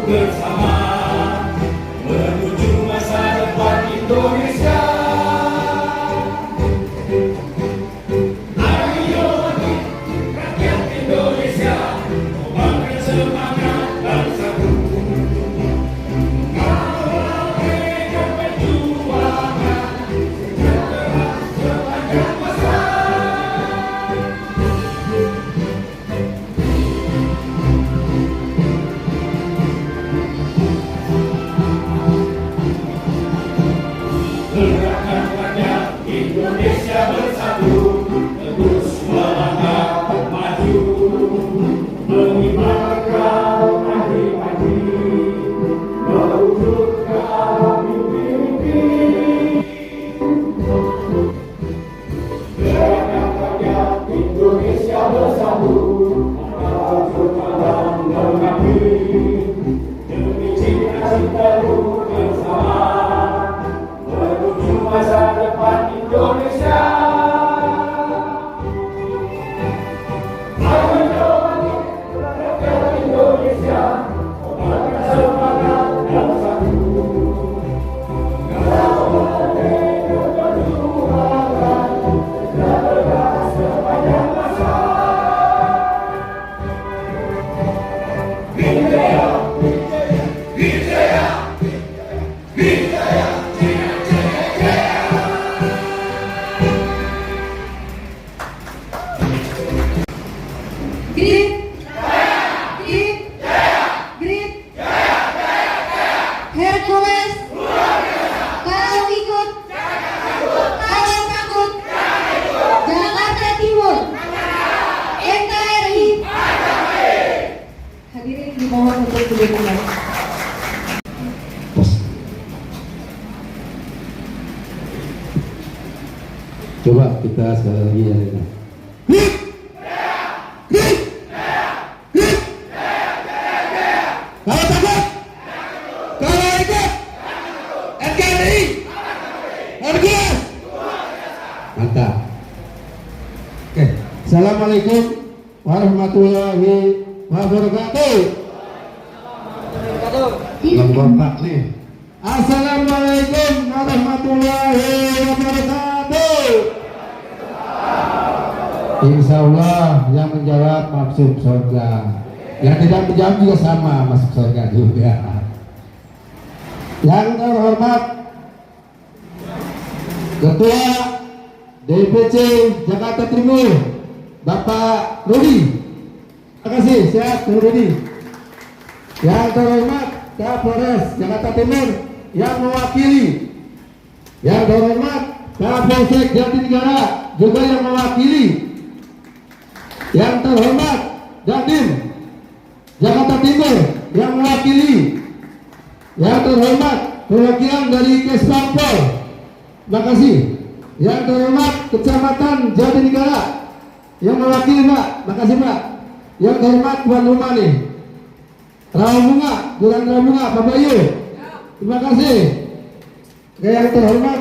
bersama menuju masa depan Indonesia. Ayo rakyat Indonesia, kembangkan semangat bersatu. Kawal medan perjuangan sejahtera sepanjang masa. Gerakan rakyat Indonesia bersatu, terus melangkah maju, mengibarkan mati-mati, mewujudkan mimpi-mimpi. Gerakan rakyat Indonesia bersatu, maju dalam mengabdi, demi cita-cita bersama menuju masa depan Indonesia. Ayo rakyat Indonesia, kembangkan semangat bersatu. Kawal medan perjuangan sejahtera sepanjang masa. Wijaya, Wijaya, Wijaya, Grip, grip, grip, Hercules, kalau ikut, kalau takut, Jakarta Timur, NKRI. Hadirin dimohon untuk duduk kembali. Coba kita sekali lagi ya Rena. Kalau takut, kalau ikut, NKRI, Hercules. Mantap. Oke, Assalamualaikum warahmatullahi wabarakatuh. Lompat nih. Assalamualaikum warahmatullahi wabarakatuh. Insya Allah yang menjawab masuk surga, yang tidak menjawab juga sama masuk surga juga. Yang terhormat Ketua DPC Jakarta Timur, Bapak Rudi. Terima kasih, sehat Rudi. Yang terhormat Kapolres Jakarta Timur yang mewakili, yang terhormat Kapolsek Jatinegara juga yang mewakili, yang terhormat Dandim Jakarta Timur yang mewakili, yang terhormat perwakilan dari Kesbangpol, terima kasih. Yang terhormat Kecamatan Jatinegara yang mewakili Pak, terima kasih Pak. Yang terhormat tuan rumah nih, Rawabunga, Duran Rawabunga, Pak Bayu, terima kasih. Oke, yang terhormat,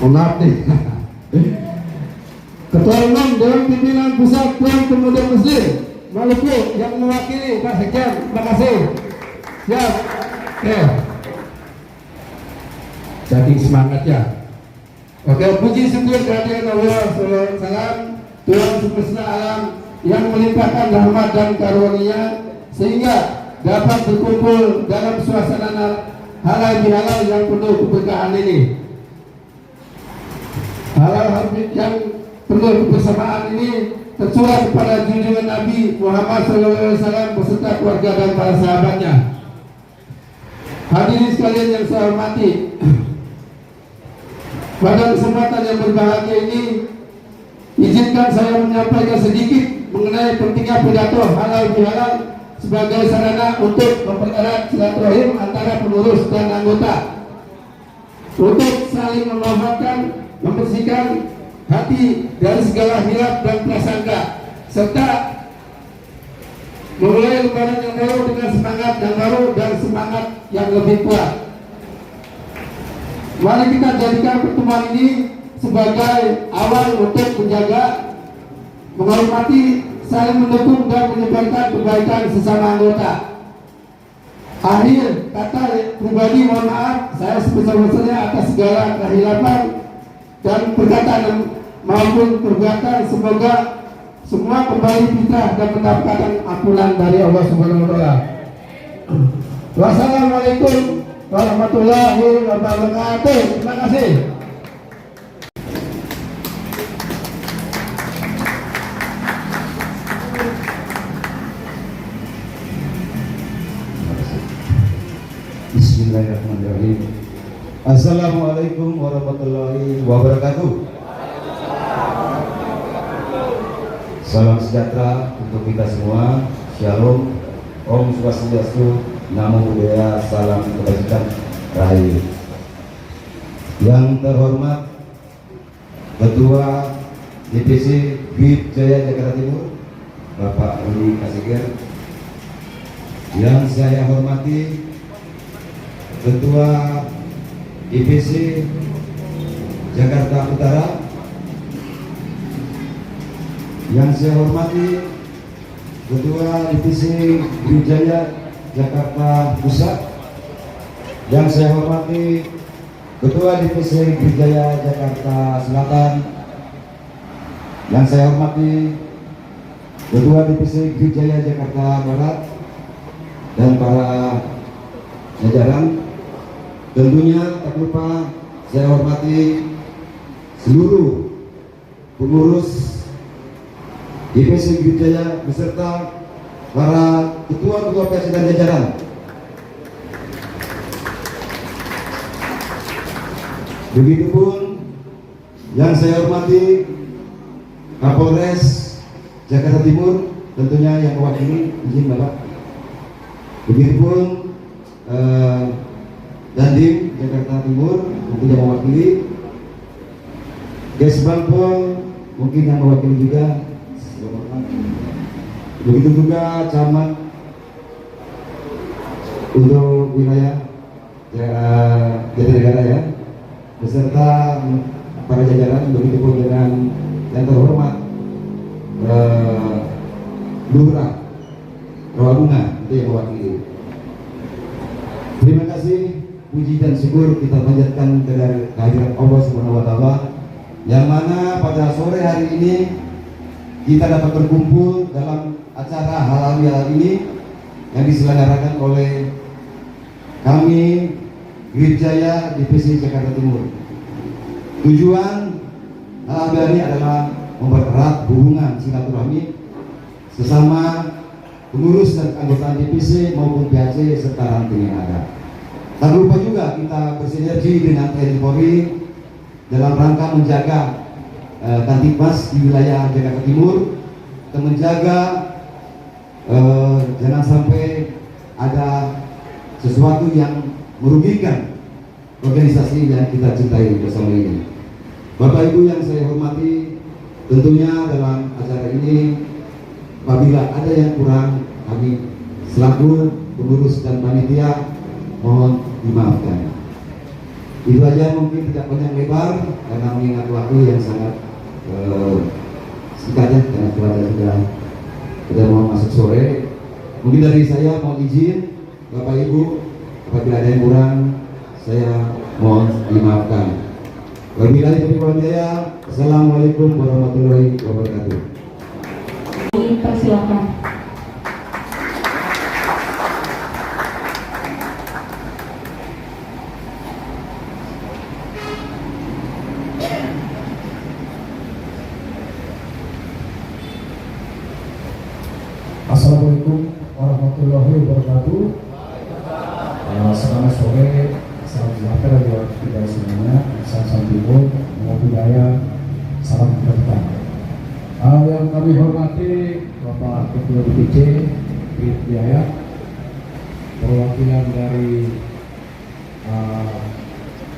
mohon maaf nih, Ketua Umum Dewan Pimpinan Pusat Tuan Pemuda Muslim Maluku yang mewakili Pak Sekjen, terima kasih. Siap. Oke. Saking semangatnya. Oke, puji syukur kehadiran Allah SAW, Tuhan semesta alam yang melimpahkan rahmat dan karunia sehingga dapat berkumpul dalam suasana halal bihalal yang penuh keberkahan ini. Halal yang penuh kebersamaan ini tercurah kepada junjungan Nabi Muhammad SAW beserta keluarga dan para sahabatnya. Hadirin sekalian yang saya hormati, pada kesempatan yang berbahagia ini, izinkan saya menyampaikan sedikit mengenai pentingnya pidato halal bihalal sebagai sarana untuk mempererat silaturahim antara pengurus dan anggota, untuk saling memaafkan, membersihkan hati dari segala hilaf dan prasangka, serta memulai lembaran yang baru dengan semangat yang baru dan semangat yang lebih kuat. Mari kita jadikan pertemuan ini sebagai awal untuk menjaga, menghormati, saling mendukung dan menyebarkan kebaikan sesama anggota. Akhir kata pribadi, mohon maaf saya sebesar-besarnya atas segala kehilapan dan perkataan maupun perbuatan. Semoga semua kembali fitrah dan mendapatkan ampunan dari Allah Subhanahu wa taala. Wassalamualaikum warahmatullahi wabarakatuh. Terima kasih. Bismillahirrahmanirrahim. Assalamualaikum warahmatullahi wabarakatuh. Salam sejahtera untuk kita semua. Shalom, Om Swastiastu, Namo Buddhaya, salam kebajikan rahayu. Yang terhormat Ketua DPC BIP Jaya Jakarta Timur, Bapak Rudi Kasiger. Yang saya hormati Ketua DPC Jakarta Utara, yang saya hormati Ketua DPC Wijaya Jakarta Pusat, yang saya hormati Ketua DPC Wijaya Jakarta Selatan, yang saya hormati Ketua DPC Wijaya Jakarta Barat, dan para jajaran. Tentunya tak lupa saya hormati seluruh pengurus DPC Wijaya beserta para ketua-ketua PSI dan jajaran. Begitupun yang saya hormati Kapolres Jakarta Timur, tentunya yang mewakili, izin Bapak. Begitupun Dandim Jakarta Timur tentunya mewakili, Kesbangpol mungkin yang mewakili juga. Begitu juga camat untuk wilayah Jatinegara ya, beserta para jajaran. Begitupun dengan yang terhormat Lurah Rawabunga itu yang mewakili. Terima kasih, puji dan syukur kita panjatkan kehadirat Allah Subhanahu wa taala, yang mana pada sore hari ini kita dapat berkumpul dalam acara halal bihalal ini yang diselenggarakan oleh kami Wijaya DPC Jakarta Timur. Tujuan halal bihalal ini adalah mempererat hubungan silaturahmi sesama pengurus dan anggota DPC maupun PHC serta ranting yang ada. Tak lupa juga kita bersinergi dengan TNI Polri dalam rangka menjaga Kantipmas di wilayah Jakarta Timur, dan menjaga jangan sampai ada sesuatu yang merugikan organisasi yang kita cintai bersama ini. Bapak Ibu yang saya hormati, tentunya dalam acara ini apabila ada yang kurang, kami selaku pengurus dan panitia mohon dimaafkan. Itu aja, mungkin tidak panjang lebar karena mengingat waktu yang sangat singkat ya, karena cuaca sudah mau masuk sore. Mungkin dari saya mohon izin Bapak Ibu, apabila ada yang kurang saya mohon dimaafkan. Wabillahi taufiq wal hidayah. Assalamualaikum warahmatullahi wabarakatuh. Persilakan. Assalamualaikum warahmatullahi wabarakatuh. Selamat sore, salam sejahtera buat kita semuanya. Salam timur, Namo Buddhaya, salam kebajikan. Yang kami hormati Bapak Ketua DPC BIP Jaya, perwakilan dari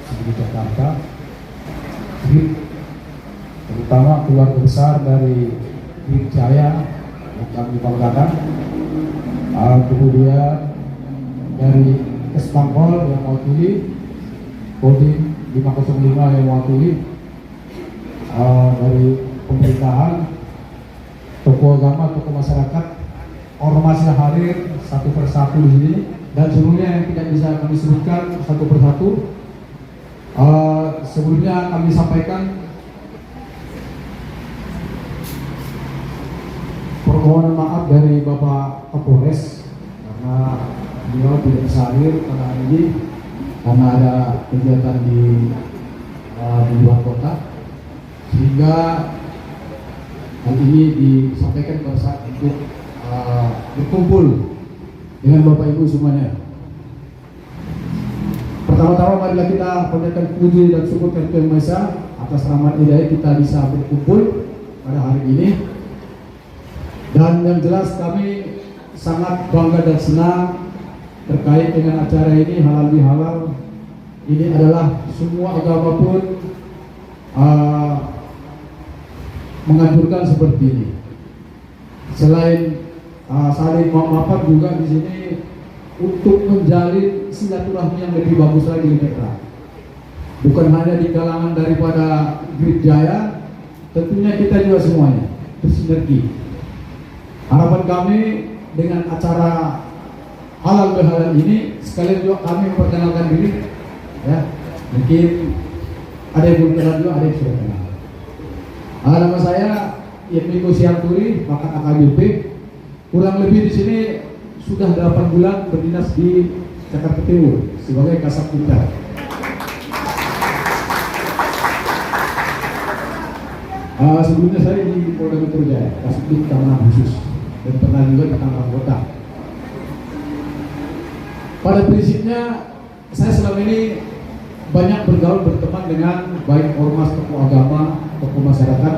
Seluruh Jakarta, BIP, terutama keluarga besar dari BIP Jaya, kami banggakan. Kemudian dari Kesbangpol yang mewakili, Kodim 505 yang mewakili, dari pemerintahan, tokoh agama, tokoh masyarakat, ormas yang hadir satu persatu di sini. dan sebelumnya yang tidak bisa kami sebutkan satu persatu. Sebelumnya kami sampaikan permohonan maaf dari Bapak Kapolres karena beliau tidak bisa hadir pada hari ini karena ada kegiatan di luar kota, sehingga hal ini disampaikan pada saat untuk berkumpul dengan Bapak Ibu semuanya. Pertama-tama marilah kita panjatkan puji dan syukur kepada Tuhan Maha Esa atas rahmat hidayah kita bisa berkumpul pada hari ini. Dan yang jelas kami sangat bangga dan senang terkait dengan acara ini, halal bihalal. Ini adalah semua agama pun menganjurkan seperti ini. Selain saling maafkan juga di sini untuk menjalin silaturahmi yang lebih bagus lagi mereka. Bukan hanya di kalangan daripada Grid Jaya, tentunya kita juga semuanya bersinergi. Harapan kami dengan acara halal bihalal ini, sekalian juga kami memperkenalkan diri, ya. Mungkin ada yang belum kenal juga, ada yang sudah kenal. Nama saya Yemiko Sianturi, Bakat AKBP. Kurang lebih di sini sudah 8 bulan berdinas di Jakarta Timur sebagai Kasat Pintar. Sebelumnya saya di Polda Metro Jaya, Kasat Pintar khusus, dan pernah juga di Tangerang Kota. Pada prinsipnya saya selama ini banyak bergaul berteman dengan baik ormas, tokoh agama, tokoh masyarakat,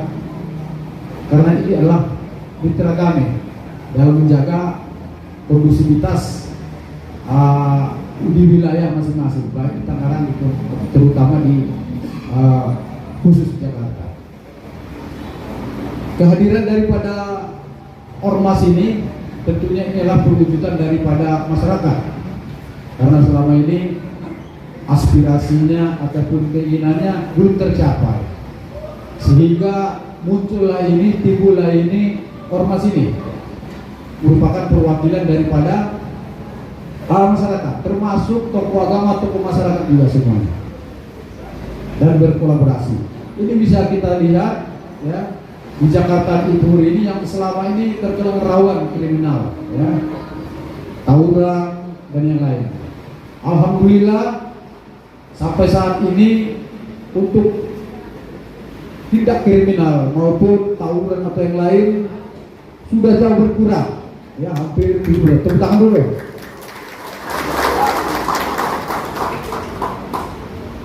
karena ini adalah mitra kami dalam menjaga kondusivitas di wilayah masing-masing, baik di Tangerang terutama di khusus Jakarta. Kehadiran daripada ormas ini tentunya ini adalah perwujudan daripada masyarakat, karena selama ini aspirasinya ataupun keinginannya belum tercapai, sehingga muncullah ini, timbullah ini ormas ini merupakan perwakilan daripada masyarakat, termasuk tokoh agama, tokoh masyarakat juga semuanya, dan berkolaborasi. Ini bisa kita lihat, ya, di Jakarta Timur ini yang selama ini terkenal rawan kriminal, ya, tawuran dan yang lain. Alhamdulillah sampai saat ini untuk tindak kriminal maupun tawuran atau yang lain sudah jauh berkurang, ya, hampir berkurang. Tepuk tangan dulu.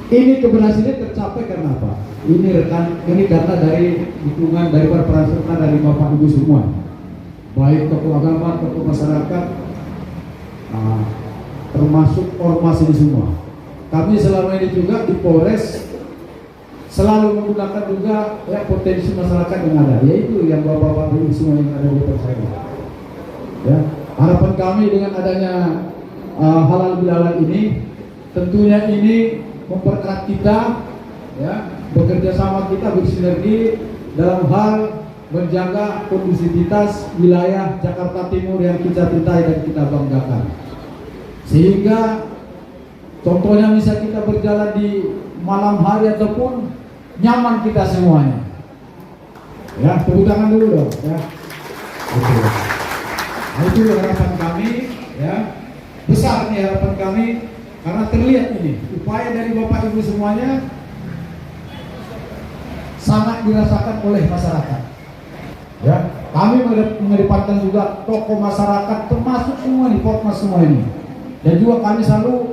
Ini keberhasilan tercapai karena apa? Ini karena dari dukungan dari para serta dari Bapak Ibu semua, baik tokoh agama, tokoh masyarakat, termasuk ormas ini semua. Kami selama ini juga di Polres selalu menggunakan juga, ya, potensi masyarakat yang ada, yaitu yang bapak-bapak Ibu semua yang ada di saya. Ya, harapan kami dengan adanya halal bihalal ini, tentunya ini memperkerat kita, ya, bekerja sama kita bersinergi dalam hal menjaga kondusivitas wilayah Jakarta Timur yang kita cintai dan kita banggakan. Sehingga contohnya bisa kita berjalan di malam hari ataupun nyaman kita semuanya. Ya, tepuk tangan dulu dong, ya. Nah, itu harapan kami, ya. Besar nih harapan kami karena terlihat ini upaya dari Bapak Ibu semuanya sangat dirasakan oleh masyarakat. Ya, kami mengedepankan juga tokoh masyarakat termasuk semua di Polres semua ini. Dan juga kami selalu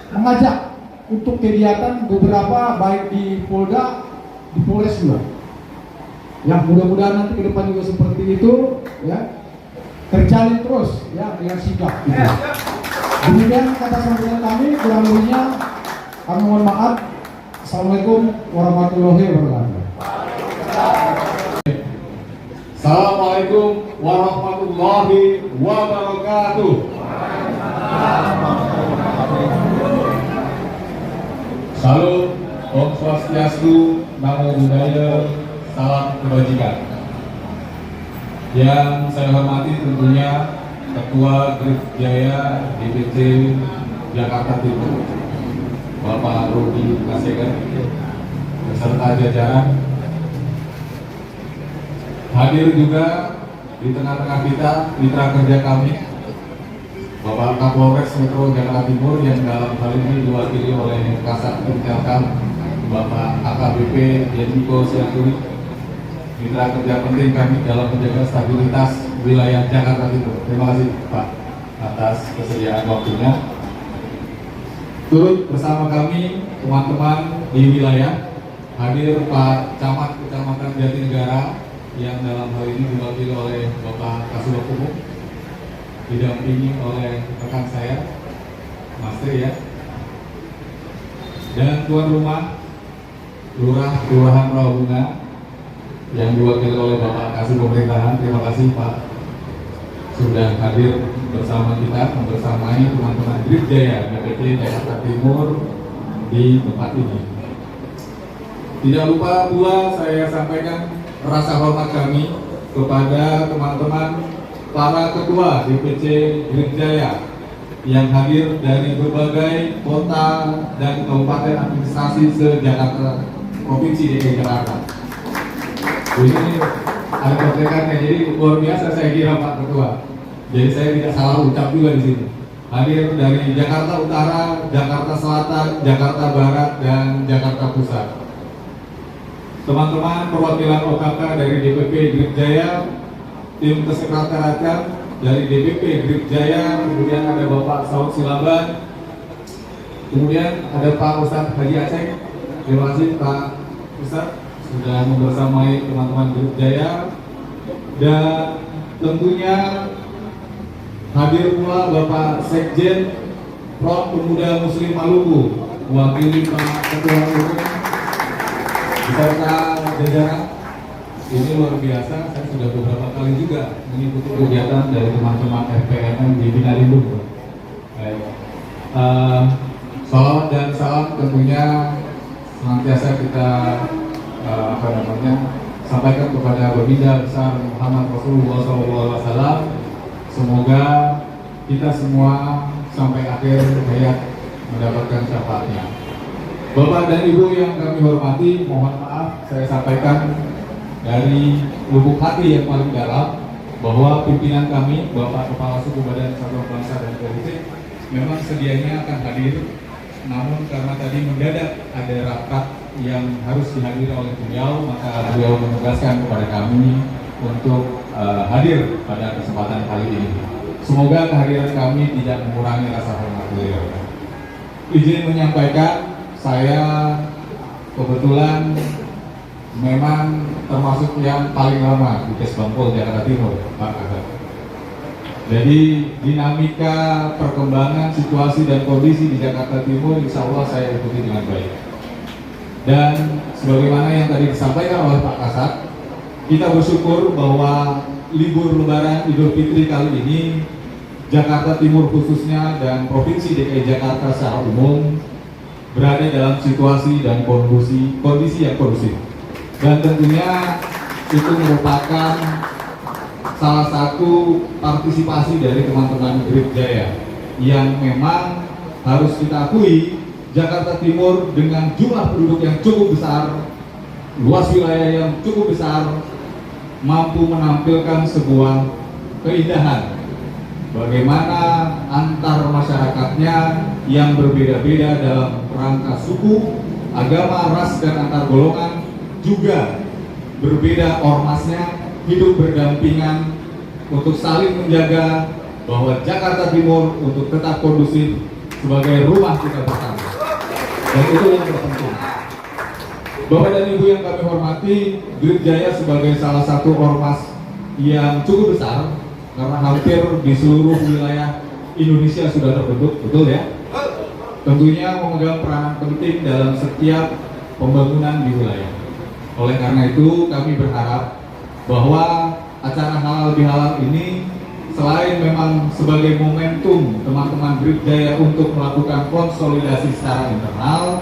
mengajak untuk kegiatan beberapa baik di Polda, di Polres juga. Yang mudah-mudahan nanti ke depan juga seperti itu, ya, terjalin terus, ya, dengan sikap. Gitu. Demikian kata sambutan kami, kurang lebihnya kami mohon maaf. Assalamualaikum warahmatullahi wabarakatuh. Assalamualaikum warahmatullahi wabarakatuh. Salam, Om Swastiastu, Namo Buddhaya, salam kebajikan. Yang saya hormati tentunya Ketua Grip Jaya DPC Jakarta Timur, Bapak Rudi Kasegan, beserta jajaran. Hadir juga di tengah-tengah kita mitra kerja kami, Bapak Kapolres Metro Jakarta Timur yang dalam hal ini diwakili oleh Kasat Intelkam, Bapak AKBP Yendiko Siaturi, mitra kerja penting kami dalam menjaga stabilitas wilayah Jakarta Timur. Terima kasih Pak atas kesediaan waktunya. Turut bersama kami teman-teman di wilayah, hadir Pak Camat Kecamatan Jatinegara yang dalam hal ini diwakili oleh Bapak Kasubag Umum, didampingi oleh rekan saya, Mas Tri ya, dan tuan rumah Kelurahan Rawabunga yang diwakili oleh Bapak Kasih Pemerintahan. Terima kasih Pak sudah hadir bersama kita, membersamai teman-teman Grip Jaya DPC Jakarta Timur di tempat ini. Tidak lupa pula saya sampaikan rasa hormat kami kepada teman-teman para ketua DPC Grip Jaya yang hadir dari berbagai kota dan kabupaten administrasi se-Jakarta, Provinsi DKI Jakarta. Ini ada pertekannya, jadi luar biasa saya kira Pak Ketua. Jadi saya tidak salah ucap juga di sini. Hadir dari Jakarta Utara, Jakarta Selatan, Jakarta Barat, dan Jakarta Pusat. Teman-teman perwakilan OKK dari DPP Grip Jaya, tim kesekretariatan dari DPP Grip Jaya, kemudian ada Bapak Saud Silaban, kemudian ada Pak Ustadz Haji Aceh. Terima kasih Pak Ustadz sudah membersamai teman-teman Grip Jaya, dan tentunya hadir pula Bapak Sekjen Front Pemuda Muslim Maluku, mewakili Pak Ketua Umum beserta jajaran. Ini luar biasa, saya sudah beberapa kali juga mengikuti kegiatan dari teman-teman FPMM di Binalindung. Salawat dan salam tentunya senantiasa kita sampaikan kepada Baginda besar Muhammad Rasulullah SAW. Semoga kita semua sampai akhir hayat mendapatkan syafaatnya. Bapak dan Ibu yang kami hormati, mohon maaf saya sampaikan dari lubuk hati yang paling dalam bahwa pimpinan kami, Bapak Kepala Suku Badan Satuan Bangsa dan Politik, memang sedianya akan hadir, namun karena tadi mendadak ada rapat yang harus dihadiri oleh beliau, maka beliau menugaskan kepada kami untuk hadir pada kesempatan kali ini. Semoga kehadiran kami tidak mengurangi rasa hormat beliau. Izin menyampaikan, saya kebetulan memang termasuk yang paling lama di Kesbangpol Jakarta Timur, Pak Kasat. Jadi dinamika perkembangan situasi dan kondisi di Jakarta Timur insya Allah saya ikuti dengan baik. Dan sebagaimana yang tadi disampaikan oleh Pak Kasat, kita bersyukur bahwa libur Lebaran Idul Fitri kali ini Jakarta Timur khususnya dan Provinsi DKI Jakarta secara umum berada dalam situasi dan kondisi yang kondusif. Dan tentunya itu merupakan salah satu partisipasi dari teman-teman Grip Jaya yang memang harus kita akui, Jakarta Timur dengan jumlah penduduk yang cukup besar, luas wilayah yang cukup besar, mampu menampilkan sebuah keindahan bagaimana antar masyarakatnya yang berbeda-beda dalam rangka suku, agama, ras, dan antar golongan juga berbeda ormasnya, hidup berdampingan untuk saling menjaga bahwa Jakarta Timur untuk tetap kondusif sebagai rumah kita bersama. Dan itu yang terpenting. Bapak dan Ibu yang kami hormati, Grip Jaya sebagai salah satu ormas yang cukup besar karena hampir di seluruh wilayah Indonesia sudah terbentuk, betul ya? Tentunya memegang peranan penting dalam setiap pembangunan di wilayah. Oleh karena itu kami berharap bahwa acara halal bihalal ini selain memang sebagai momentum teman-teman Grip Jaya untuk melakukan konsolidasi secara internal,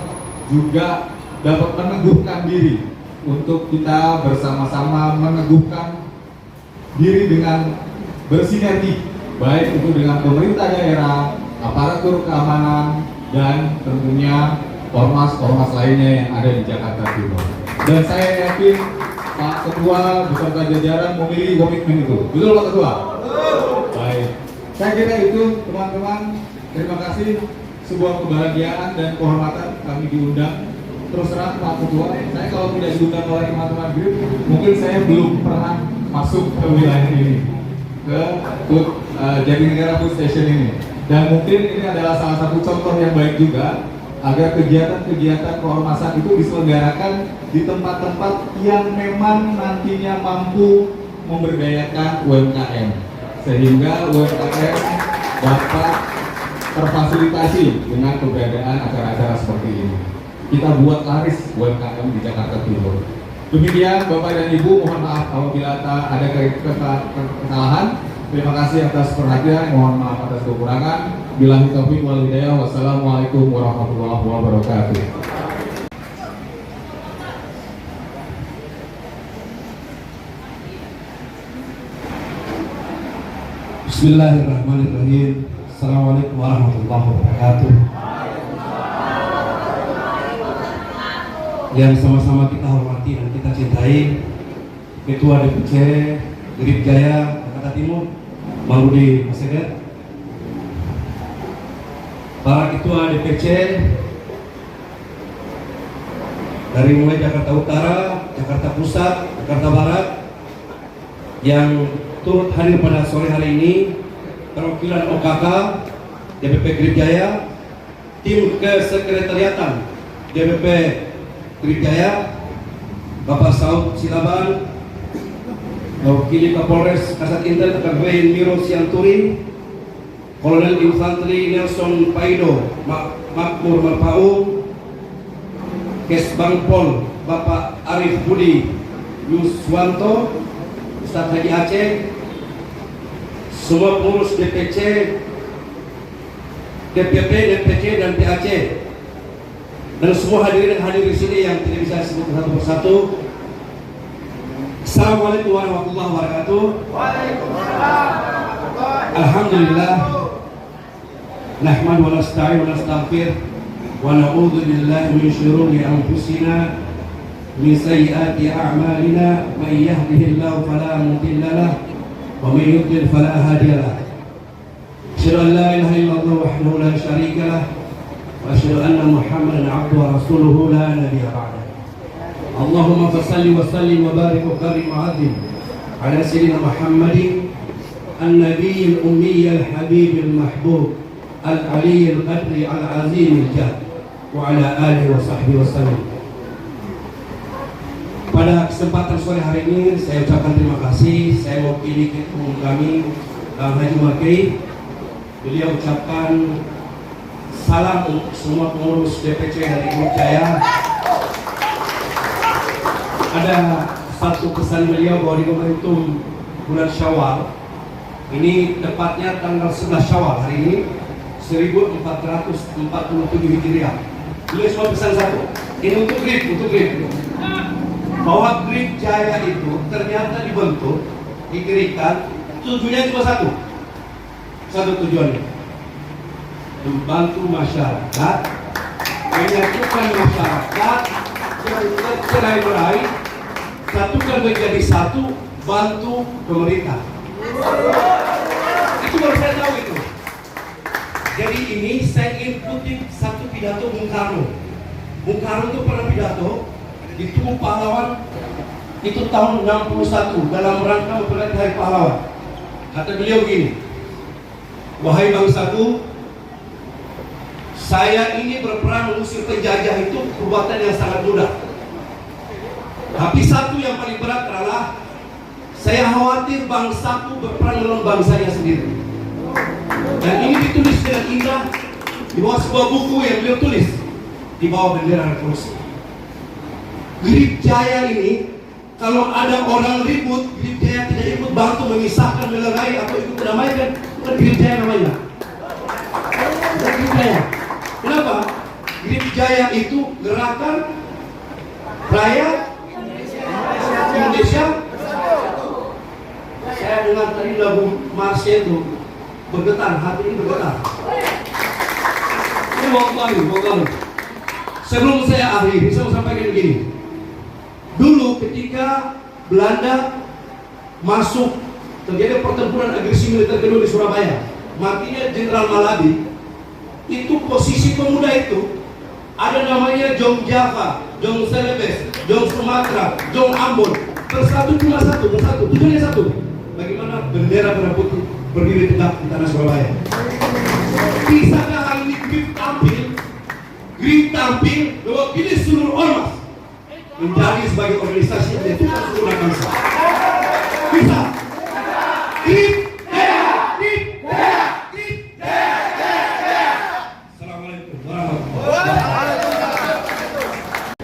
juga dapat meneguhkan diri untuk kita bersama-sama meneguhkan diri dengan bersinergi baik itu dengan pemerintah daerah, aparatur keamanan, dan tentunya ormas-ormas lainnya yang ada di Jakarta Timur. Dan saya yakin Pak Ketua beserta jajaran memiliki komitmen itu. Betul Pak Ketua? Baik. Saya kira itu teman-teman. Terima kasih. Sebuah kebahagiaan dan kehormatan kami diundang. Terus terang Pak Ketua, saya kalau tidak diundang oleh teman-teman GRIP, mungkin saya belum pernah masuk ke wilayah ini, ke Jatinegara Food Station ini. Dan mungkin ini adalah salah satu contoh yang baik juga agar kegiatan-kegiatan keormasan itu diselenggarakan di tempat-tempat yang memang nantinya mampu memberdayakan UMKM, sehingga UMKM dapat terfasilitasi dengan keberadaan acara-acara seperti ini. Kita buat laris UMKM di Jakarta Timur. Demikian Bapak dan Ibu, mohon maaf apabila ada kesalahan. Terima kasih atas perhatian, mohon maaf atas kekurangan. Billahi taufiq wal hidayah. Wassalamualaikum warahmatullahi wabarakatuh. Bismillahirrahmanirrahim. Assalamualaikum warahmatullahi wabarakatuh. Yang sama-sama kita hormati dan kita cintai Ketua DPC GRIP Jaya Jakarta Timur, Bang Rudi Masegat, para Ketua DPC dari mulai Jakarta Utara, Jakarta Pusat, Jakarta Barat yang turut hadir pada sore hari ini, perwakilan OKK, DPP GRIP Jaya, tim kesekretariatan DPP GRIP Jaya, Bapak Saud Silaban, mewakili Kapolres Kasat Intel Akbp Miro Sianturi, Kolonel Infanteri Nelson Paido Makmur Marpaung, Kesbangpol Bapak Arif Budi Yuswanto, Ustadz Haji Aceh, semua pengurus DPC, DPP, DPC dan PAC, dan semua hadirin yang hadir di sini yang tidak bisa disebut satu persatu. Assalamualaikum warahmatullahi wabarakatuh. Alhamdulillah. Nahmadu wa nasta'inu wa nastaghfir wa na'udzu billahi min syururi anfusina min sayyiati a'malina may yahdihillahu fala mudilla lahu wa may yudlil fala hadiya lahu. Asyhadu an la ilaha illallah wahdahu la syarika lahu wa asyhadu anna Muhammadan 'abduhu wa rasuluhu la nabiyya ba'dahu. Allahumma salli wa sallim wa barik wa karim wa azim ala sayyidina Muhammadin an-nabiyil ummiyil habibil mahbub al-aliyyil qadri al-azimil jah wa ala alihi wa sahbihi wa sallam. Pada kesempatan sore hari ini saya ucapkan terima kasih. Saya mewakili ketua kami Bang Haji Makri. Beliau ucapkan salam untuk semua pengurus DPC dari GRIP Jaya. Ada satu pesan beliau bahwa di momentum bulan Syawal, ini tepatnya tanggal 11 Syawal hari ini 1447 Hijriah. Beliau cuma pesan satu, ini untuk GRIP, bahwa GRIP Jaya itu ternyata dibentuk, didirikan, tujuannya cuma satu tujuannya, membantu masyarakat, menyatukan masyarakat yang bercerai-berai, satukan menjadi satu, bantu pemerintah. Itu baru saya tahu itu. Jadi ini saya ingin kutip satu pidato Bung Karno. Bung Karno itu pernah pidato di Tugu Pahlawan itu tahun 61 dalam rangka memperingati Hari Pahlawan. Kata beliau begini, wahai bangsaku, saya ini berperang mengusir penjajah itu perbuatan yang sangat mudah. Tapi satu yang paling berat adalah saya khawatir bangsaku berperang melawan bangsanya sendiri. Dan ini ditulis dengan indah di bawah sebuah buku yang beliau tulis di bawah bendera revolusi. GRIP Jaya ini, kalau ada orang ribut, GRIP Jaya tidak ikut bantu memisahkan, melerai atau ikut mendamaikan, bukan GRIP Jaya namanya. Bukan GRIP Jaya. Kenapa? GRIP Jaya itu gerakan rakyat Indonesia. Saya dengar tadi lagu Marsnya itu, bergetar, hati ini bergetar. Ini mau kembali. Sebelum saya akhiri, saya mau sampaikan begini. Dulu ketika Belanda masuk, terjadi pertempuran agresi militer kedua di Surabaya, matinya Jenderal Malabi. Itu posisi pemuda itu ada namanya Jong Java, Jong Celebes, Jong Sumatera, Jong Ambon. Bersatu, tujuannya satu. Bagaimana bendera merah putih berdiri tegak di tanah Surabaya. Bisakah hal ini GRIP tampil mewakili seluruh ormas menjadi sebagai organisasi yang menentukan seluruh bangsa? Bisa. GRIP.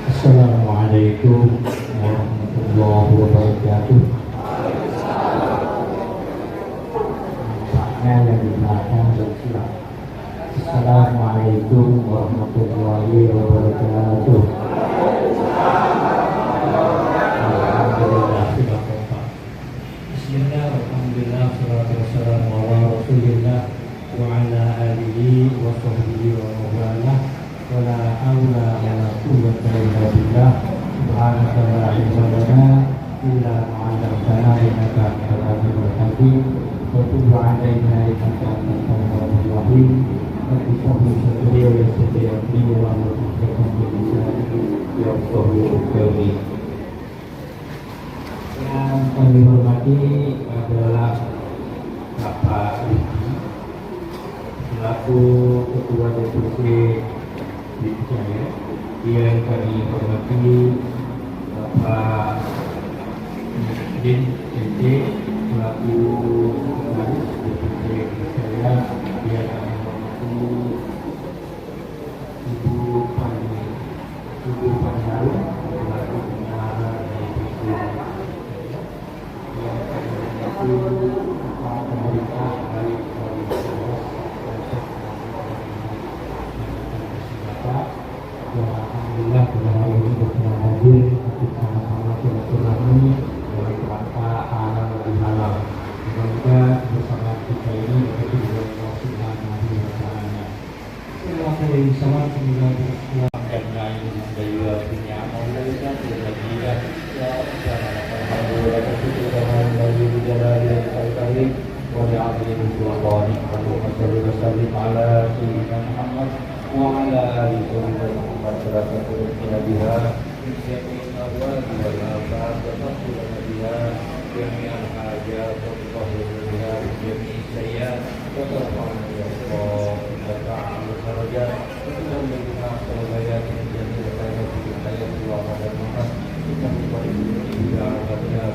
Assalamualaikum warahmatullahi wabarakatuh. Assalamualaikum warahmatullahi wabarakatuh. Paknya yang di belakang dan silang. Assalamualaikum warahmatullahi wabarakatuh. Bismillah, alhamdulillah, salatu wassalamu ala rasulillah wa ala alihi wa sahbihi wa mawalah. Wala hawla wala quwwata illa billah. Subhanaka la ilma lana illa ma 'allamtana innaka antal alimul hakim. Wa tub 'alaina innaka antat tawwabur rahim. Rabbi shrah sadri wa yassir li amri wa hlul 'uqdatam min lisani yafqahu qawli. Yang kami hormati adalah Bapak Riki selaku Ketua DPC Jaya. Yang kami hormati Bapak Din NT selaku Sekretaris DPC Jaya. Yang kami hormati Ibu Panharu selaku Bendahara DPC Jaya. Yang kami hormati pemerintah baik dari alhamdulillah pada hari ini berkenan hadir untuk sama-sama silaturahmi dalam rangka halal bihalal. Semoga bersama kita ini begitu dengan Allah Subhanahu wa Ta'ala. Sallallahu alaihi wasallam semoga bersama dan lain budaya punya maulana terlebih ya alhamdulillah kita dari budaya yang baik wa ya'lamu Tuhan wa sallallahu ala sayyidina Muhammad وعلى آله وصحبه وسلم بها من جميع الأهوال والآفات وتغفر بها جميع الحاجات وتطهر بها من جميع السيئات وترفعنا إلى الله وترفع الدرجات وتبلغ بها أقصى الغايات من جميع الخيرات في الحياة وبعد الممات إنه قريب إلى عذابها.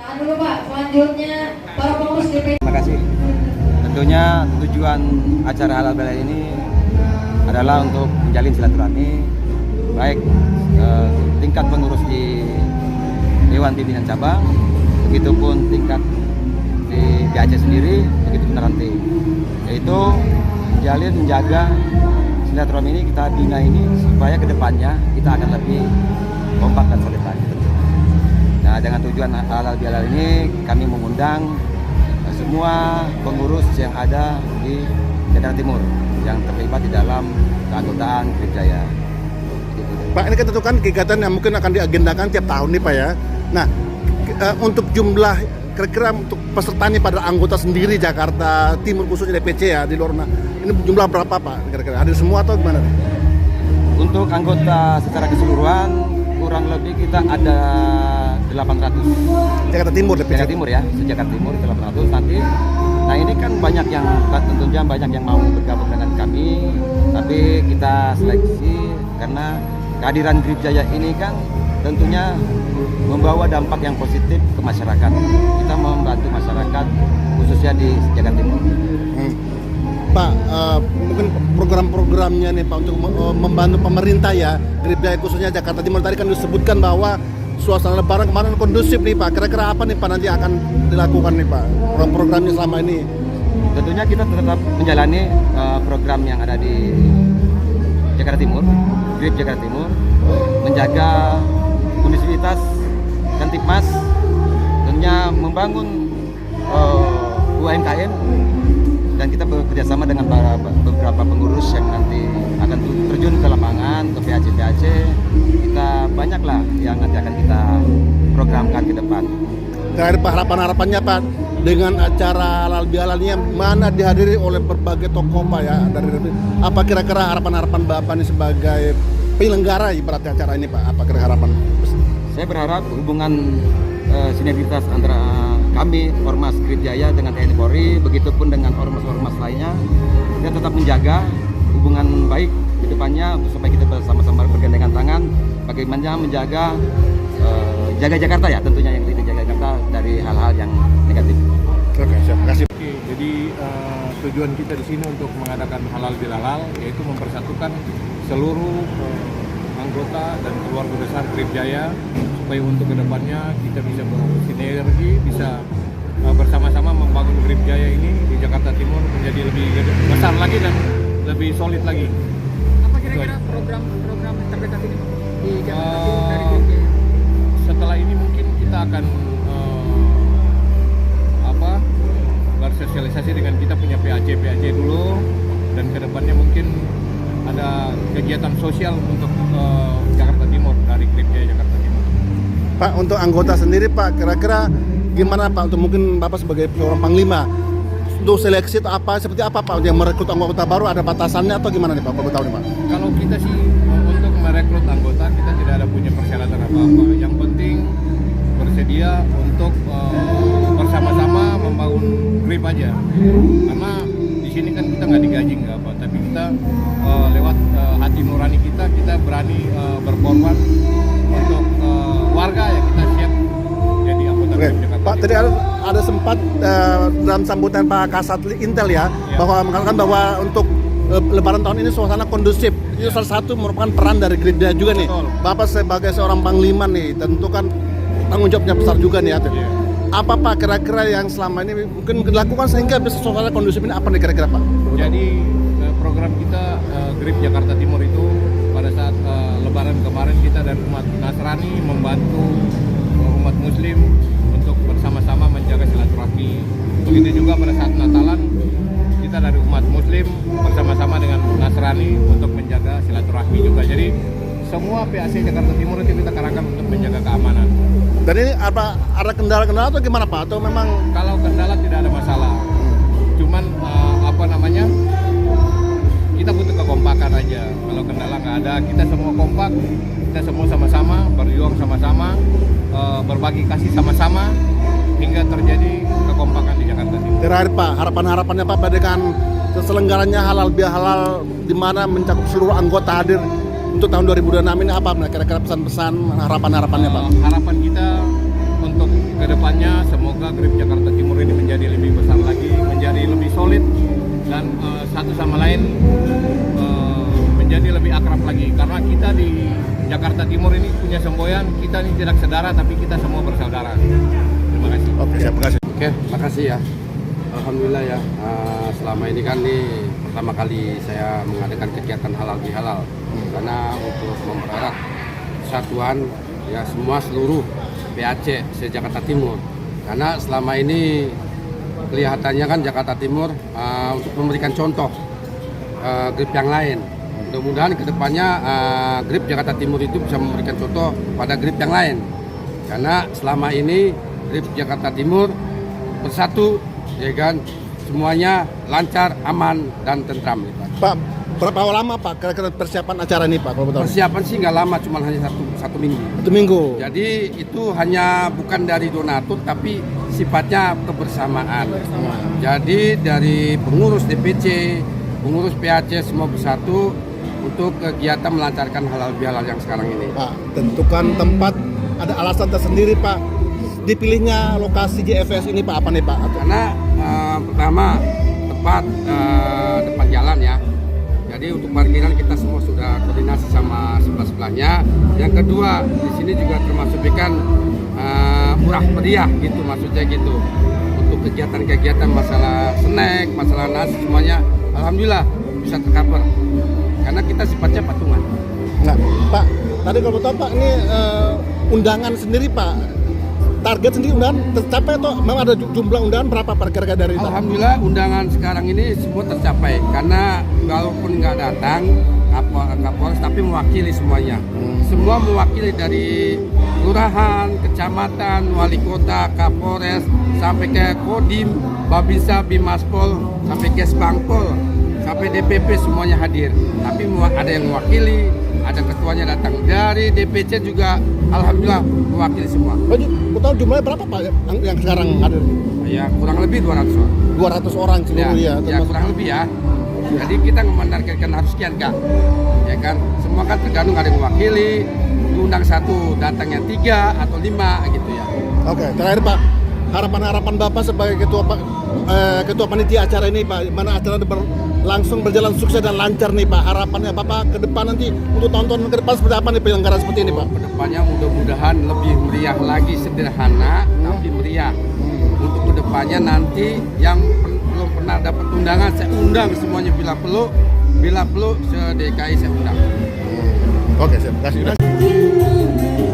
Tahan dulu Pak, selanjutnya para pengurus DPC. Terima kasih. Tentunya tujuan acara halal bihalal ini adalah untuk menjalin silaturahmi baik tingkat pengurus di Dewan Pimpinan Cabang, begitupun tingkat di BAC sendiri, begitupun nanti, yaitu menjaga silaturahmi ini kita bina ini supaya kedepannya kita akan lebih kompak dan solid lagi. Nah, dengan tujuan halal bihalal ini kami mengundang semua pengurus yang ada di Jakarta Timur yang terlibat di dalam keanggotaan GRIP Jaya. Pak, ini kan tentu kan kegiatan yang mungkin akan diagendakan tiap tahun nih Pak ya. Nah, untuk jumlah kira-kira untuk pesertanya pada anggota sendiri Jakarta Timur khususnya DPC ya di luar, ini jumlah berapa Pak? Kira-kira hadir semua atau gimana? Untuk anggota secara keseluruhan kurang lebih kita ada 800 Jakarta Timur DPC. Jakarta Timur ya, Jakarta Timur 800 nanti. Nah, ini kan banyak yang tentunya banyak yang mau bergabung dengan kami, tapi kita seleksi karena kehadiran GRIP Jaya ini kan tentunya membawa dampak yang positif ke masyarakat. Kita membantu masyarakat khususnya di Jakarta Timur. Pak, mungkin program-programnya nih Pak untuk membantu pemerintah ya, GRIP Jaya khususnya Jakarta Timur tadi kan disebutkan bahwa suasana lebaran kemarin kondusif nih Pak. Kira-kira apa nih Pak nanti akan dilakukan nih Pak program-programnya selama ini? Tentunya kita tetap menjalani program yang ada di Jakarta Timur, GRIP Jakarta Timur, menjaga kondisivitas Kamtipmas, tentunya membangun UMKM, dan kita bekerjasama dengan beberapa pengurus yang nanti akan terjun ke lapangan, ke PAC. Kita banyaklah yang nanti akan kita programkan ke depan. Terakhir Pak, harapan-harapannya Pak dengan acara halal bihalalnya mana dihadiri oleh berbagai tokoh Pak ya, dari apa kira-kira harapan-harapan Bapak ini sebagai penyelenggara ibaratnya acara ini Pak, apa kira harapan? Saya berharap hubungan sinergitas antara kami Ormas Grip Jaya dengan TNI Polri, begitupun dengan ormas-ormas lainnya, kita tetap menjaga hubungan baik ke depannya supaya kita bersama-sama bergandengan tangan bagaimana menjaga jaga Jakarta ya, tentunya yang tidak jaga Jakarta dari hal-hal yang negatif. Oke, siap. Terima kasih. Oke, jadi tujuan kita di sini untuk mengadakan halal bihalal yaitu mempersatukan seluruh anggota dan keluarga besar Grip Jaya supaya untuk kedepannya kita bisa bersinergi, bisa bersama-sama membangun Grip Jaya ini di Jakarta Timur menjadi lebih besar lagi dan lebih solid lagi. Apa kira-kira program terdekat ini di Jakarta Timur dari Grip Jaya? Setelah ini mungkin kita akan bersosialisasi dengan kita punya PAC dulu, dan kedepannya mungkin ada kegiatan sosial untuk Jakarta Timur dari Grip Jaya Jakarta Timur. Pak, untuk anggota sendiri Pak, kira-kira gimana Pak untuk mungkin Bapak sebagai seorang panglima untuk seleksi atau apa seperti apa Pak yang merekrut anggota baru, ada batasannya atau gimana nih Pak? Kalau tahu nih Pak. Kalau kita sih untuk merekrut anggota kita tidak ada punya persyaratan apa-apa. Yang penting bersedia untuk bersama-sama membangun Grip aja. Karena di sini kan kita nggak digaji nggak apa, tapi kita lewat hati nurani kita berani berkorban untuk warga ya, kita siap jadi anggota Grip Jakarta. Pak, tadi ada sempat dalam sambutan Pak Kasat Intel ya, bahwa mengatakan bahwa untuk Lebaran tahun ini suasana kondusif. Itu salah satu merupakan peran dari Grip Jaya juga nih. Betul. Bapak sebagai seorang panglima nih, tentu kan tanggung jawabnya besar juga nih ya. Apa Pak kira-kira yang selama ini mungkin dilakukan sehingga bisa suasana kondusif ini, apa nih kira-kira Pak? Jadi program kita Grip Jakarta Timur itu pada saat Lebaran kemarin kita dan umat Nasrani membantu umat Muslim untuk bersama-sama menjaga silaturahmi. Begitu juga pada saat Natalan kita dari umat Muslim bersama-sama dengan Nasrani untuk menjaga silaturahmi juga. Jadi semua PAC Jakarta Timur itu kita kerahkan untuk menjaga keamanan. Dan ini ada kendala-kendala atau gimana Pak? Atau memang Kalau kendala tidak ada masalah. Cuman kita butuh kekompakan aja. Kalau kendala nggak ada, kita semua kompak, kita semua sama-sama berjuang sama-sama, berbagi kasih sama-sama hingga terjadi kekompakan di Jakarta Timur. terakhir Pak, harapan-harapannya Pak dengan terselenggaranya halal bihalal di mana mencakup seluruh anggota hadir untuk tahun 2026 ini apa kira-kira pesan-pesan harapan-harapannya Pak? Harapan kita untuk kedepannya semoga Grip Jakarta Timur ini menjadi lebih besar lagi, menjadi lebih solid, dan satu sama lain menjadi lebih akrab lagi. Karena kita di Jakarta Timur ini punya semboyan, kita ini tidak saudara tapi kita semua bersaudara. Terima kasih. Oke, terima kasih. Oke, makasih ya. Alhamdulillah ya. Selama ini kan pertama kali saya mengadakan kegiatan halal bihalal, karena untuk mempererat kesatuan ya semua seluruh PAC se-Jakarta Timur. Karena selama ini kelihatannya kan Jakarta Timur untuk memberikan contoh Grip yang lain. Mudah-mudahan kedepannya Grip Jakarta Timur itu bisa memberikan contoh pada Grip yang lain. Karena selama ini Grip Jakarta Timur bersatu, ya kan, semuanya lancar, aman, dan tentram. Pak, berapa lama Pak kira-kira persiapan acara ini Pak? Persiapan sih nggak lama, cuma hanya satu minggu. 1 minggu. Jadi itu hanya bukan dari donatur, tapi sifatnya kebersamaan. Jadi dari pengurus DPC, pengurus PAC semua bersatu untuk kegiatan melancarkan halal bihalal yang sekarang ini. Pak, tentukan tempat, ada alasan tersendiri Pak dipilihnya lokasi JFS ini Pak, apa nih Pak? Karena pertama tepat depan jalan ya. Jadi untuk parkiran kita semua sudah koordinasi sama sebelah-sebelahnya. Yang kedua, di sini juga termasuk ikan murah meriah gitu, maksudnya gitu. Untuk kegiatan-kegiatan masalah snack, masalah nasi semuanya alhamdulillah bisa tercover. Karena kita sifatnya patungan. Nah, Pak, tadi kalau tahu Pak ini undangan sendiri Pak target sendiri undangan tercapai atau memang ada jumlah undangan berapa Pak kira-kira dari itu? Alhamdulillah undangan sekarang ini semua tercapai karena walaupun nggak datang Kapolres tapi mewakili semuanya. Semua mewakili dari kelurahan, kecamatan, wali kota, Kapolres sampai ke Kodim, Babinsa, Bimaspol, sampai ke Spangpol, sampai DPP semuanya hadir. Tapi ada yang mewakili, ada ketuanya datang dari DPC juga, alhamdulillah mewakili semua. Tahu jumlahnya berapa Pak yang sekarang ada? Ya kurang lebih 200 orang. 200 orang seluruh ya. Ya kurang lebih ya. Jadi kita memandangkan harus sekian Kak. Ya kan, semua kan tergantung ada yang mewakili, diundang 1 datangnya 3 atau 5 gitu ya. Oke, terakhir Pak, harapan Bapak sebagai ketua panitia acara ini Pak, mana acara langsung berjalan sukses dan lancar nih Pak. Harapannya Bapak ke depan nanti untuk tahun-tahun ke depan seperti apa nih penyelenggaraan seperti ini Pak? Kedepannya mudah-mudahan lebih meriah lagi, sederhana tapi meriah. Untuk kedepannya nanti yang belum pernah dapat undangan saya undang semuanya bila perlu se-DKI saya undang. Oke, terima kasih.